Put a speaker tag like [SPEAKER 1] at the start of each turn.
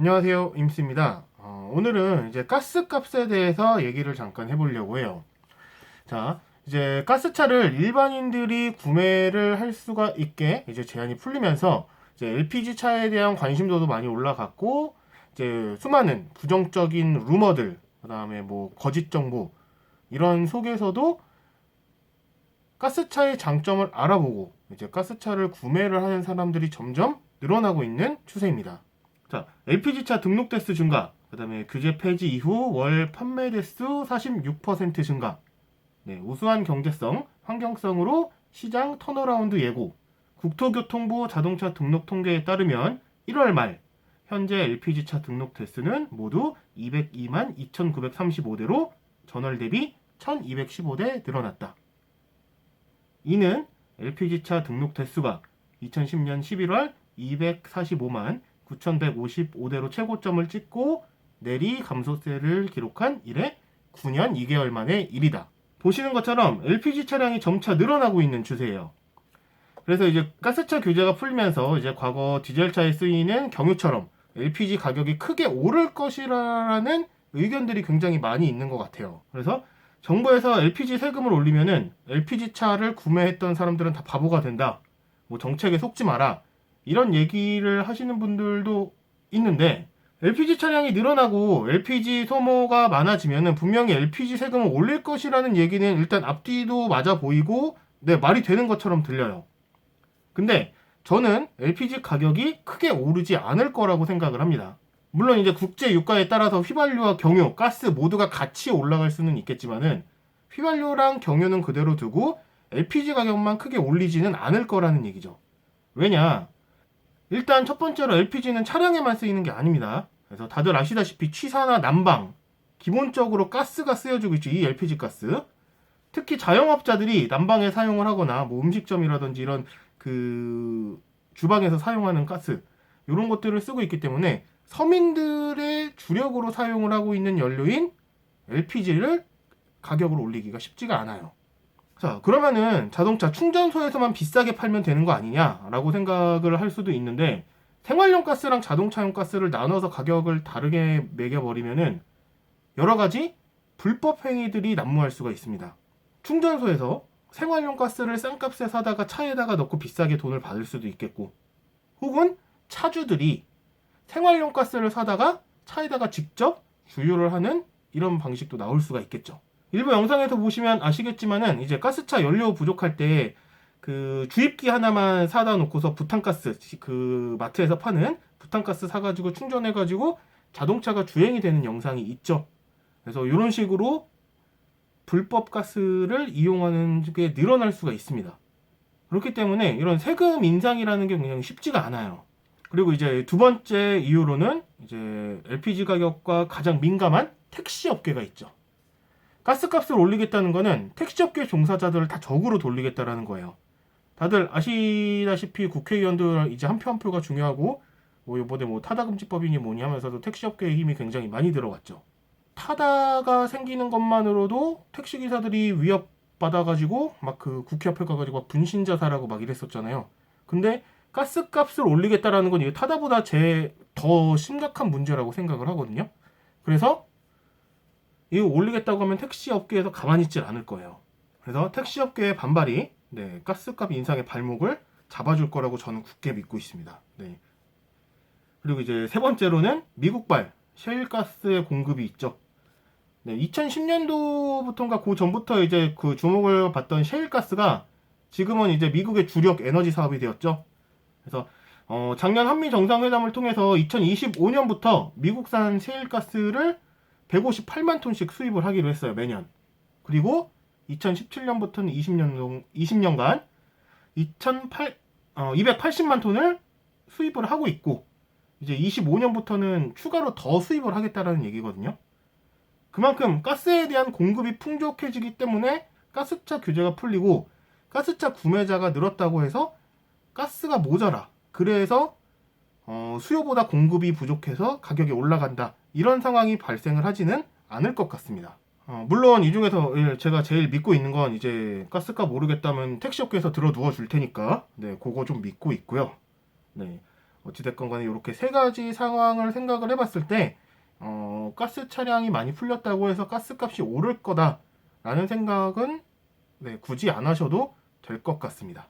[SPEAKER 1] 안녕하세요, 임스입니다. 오늘은 이제 가스값에 대해서 얘기를 잠깐 해보려고 해요. 자, 이제 가스차를 일반인들이 구매를 할 수가 있게 이제 제한이 풀리면서 이제 LPG 차에 대한 관심도도 많이 올라갔고, 이제 수많은 부정적인 루머들, 그다음에 뭐 거짓 정보 이런 속에서도 가스차의 장점을 알아보고 이제 가스차를 구매를 하는 사람들이 점점 늘어나고 있는 추세입니다. 자, LPG차 등록 대수 증가, 그 다음에 규제 폐지 이후 월 판매 대수 46% 증가, 우수한 경제성, 환경성으로 시장 턴어라운드 예고, 국토교통부 자동차 등록 통계에 따르면 1월 말 현재 LPG차 등록 대수는 모두 202만 2,935대로 전월 대비 1,215대 늘어났다. 이는 LPG차 등록 대수가 2010년 11월 245만 9,155대로 최고점을 찍고 내리 감소세를 기록한 이래 9년 2개월 만의 일이다. 보시는 것처럼 LPG 차량이 점차 늘어나고 있는 추세예요. 그래서 이제 가스차 규제가 풀리면서 이제 과거 디젤차에 쓰이는 경유처럼 LPG 가격이 크게 오를 것이라는 의견들이 굉장히 많이 있는 것 같아요. 그래서 정부에서 LPG 세금을 올리면은 LPG 차를 구매했던 사람들은 다 바보가 된다. 뭐 정책에 속지 마라. 이런 얘기를 하시는 분들도 있는데 LPG 차량이 늘어나고 LPG 소모가 많아지면은 분명히 LPG 세금을 올릴 것이라는 얘기는 일단 앞뒤도 맞아 보이고 말이 되는 것처럼 들려요. 근데 저는 LPG 가격이 크게 오르지 않을 거라고 생각을 합니다. 물론 이제 국제 유가에 따라서 휘발유와 경유, 가스 모두가 같이 올라갈 수는 있겠지만은 휘발유랑 경유는 그대로 두고 LPG 가격만 크게 올리지는 않을 거라는 얘기죠. 왜냐? 일단 첫 번째로 LPG는 차량에만 쓰이는 게 아닙니다. 그래서 다들 아시다시피 취사나 난방, 기본적으로 가스가 쓰여지고 있죠. 이 LPG 가스. 특히 자영업자들이 난방에 사용을 하거나 뭐 음식점이라든지 이런 그 주방에서 사용하는 가스 이런 것들을 쓰고 있기 때문에 서민들의 주력으로 사용을 하고 있는 연료인 LPG를 가격을 올리기가 쉽지가 않아요. 자, 그러면은 자동차 충전소에서만 비싸게 팔면 되는 거 아니냐라고 생각을 할 수도 있는데 생활용 가스랑 자동차용 가스를 나눠서 가격을 다르게 매겨버리면은 여러 가지 불법 행위들이 난무할 수가 있습니다. 충전소에서 생활용 가스를 싼 값에 사다가 차에다가 넣고 비싸게 돈을 받을 수도 있겠고, 혹은 차주들이 생활용 가스를 사다가 차에다가 직접 주유를 하는 이런 방식도 나올 수가 있겠죠. 일부 영상에서 보시면 아시겠지만은 이제 가스차 연료 부족할 때 그 주입기 하나만 사다 놓고서 부탄가스 그 마트에서 파는 부탄가스 사가지고 충전해가지고 자동차가 주행이 되는 영상이 있죠. 그래서 이런 식으로 불법 가스를 이용하는 게 늘어날 수가 있습니다. 그렇기 때문에 이런 세금 인상이라는 게 굉장히 쉽지가 않아요. 그리고 이제 두 번째 이유로는 이제 LPG 가격과 가장 민감한 택시 업계가 있죠. 가스값을 올리겠다는 거는 택시업계 종사자들을 다 적으로 돌리겠다라는 거예요. 다들 아시다시피 국회의원들 이제 한 표 한 표가 중요하고 뭐 이번에 뭐 타다금지법이니 뭐니 하면서도 택시업계의 힘이 굉장히 많이 들어갔죠. 타다가 생기는 것만으로도 택시기사들이 위협받아가지고 막 그 국회 앞에 가가지고 막 분신자살하고 막 이랬었잖아요. 근데 가스값을 올리겠다라는 건 이게 타다보다 더 심각한 문제라고 생각을 하거든요. 그래서 이거 올리겠다고 하면 택시업계에서 가만히 있질 않을 거예요. 그래서 택시업계의 반발이 가스값 인상의 발목을 잡아줄 거라고 저는 굳게 믿고 있습니다. 그리고 이제 세 번째로는 미국발 셰일가스의 공급이 있죠. 2010년도부터인가 그 전부터 이제 그 주목을 받던 셰일가스가 지금은 이제 미국의 주력 에너지 사업이 되었죠. 그래서 작년 한미 정상회담을 통해서 2025년부터 미국산 셰일가스를 158만 톤씩 수입을 하기로 했어요, 매년. 그리고 2017년부터는 20년간 280만 톤을 수입을 하고 있고, 이제 25년부터는 추가로 더 수입을 하겠다라는 얘기거든요. 그만큼 가스에 대한 공급이 풍족해지기 때문에 가스차 규제가 풀리고 가스차 구매자가 늘었다고 해서 가스가 모자라. 그래서 수요보다 공급이 부족해서 가격이 올라간다. 이런 상황이 발생을 하지는 않을 것 같습니다. 물론 이 중에서 제가 제일 믿고 있는 건 이제 가스값 모르겠다면 택시업계에서 들어 누워 줄 테니까 그거 좀 믿고 있고요. 어찌됐건 간에 이렇게 세 가지 상황을 생각을 해봤을 때 가스 차량이 많이 풀렸다고 해서 가스값이 오를 거다라는 생각은 네, 굳이 안 하셔도 될 것 같습니다.